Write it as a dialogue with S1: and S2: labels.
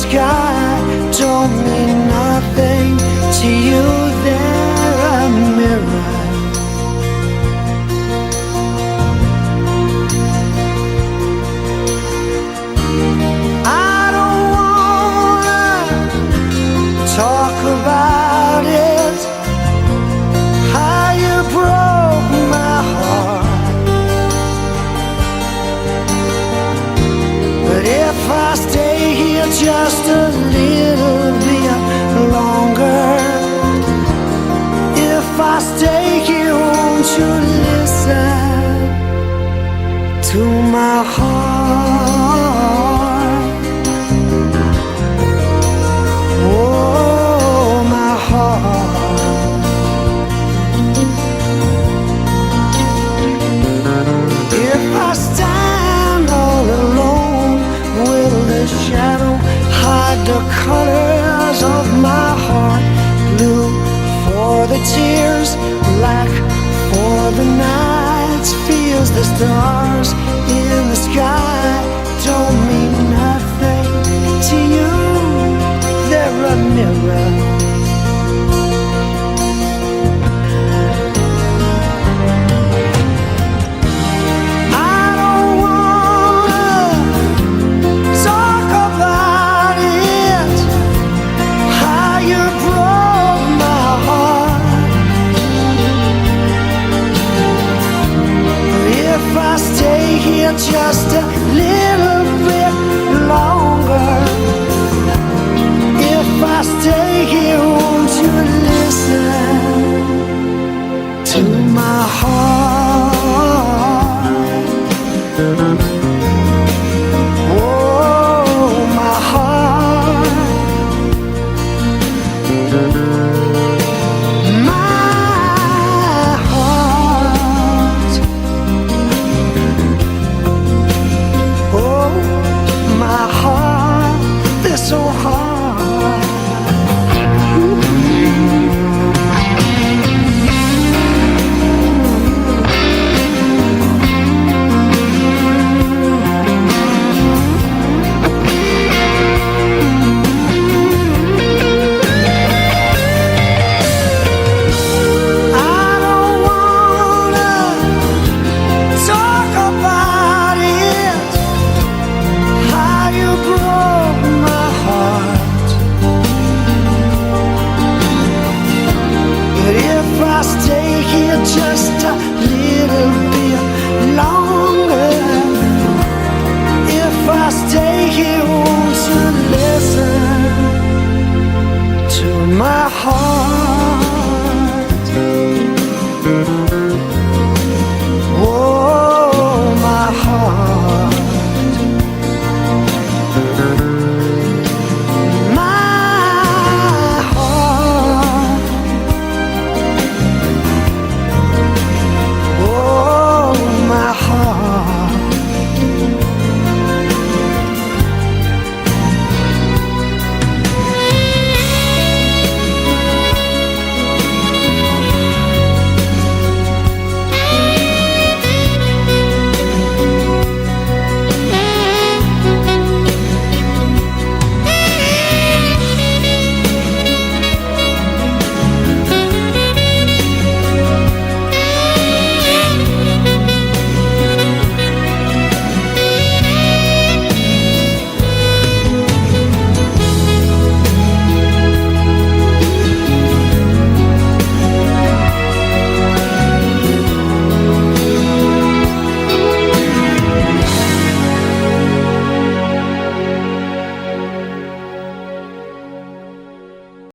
S1: sky don't mean nothing to you. They're a mirror. I don't wanna talk about it, how you broke my heart. But if I stay here just a little bit longer, if I stay here, won't you listen to my heart? Oh, my heart. If I stand all alone, will the shadow hide the colors of my heart? Blue for the tears, black for the nights. Feels the stars in the sky don't mean nothing to you. They're a mirror.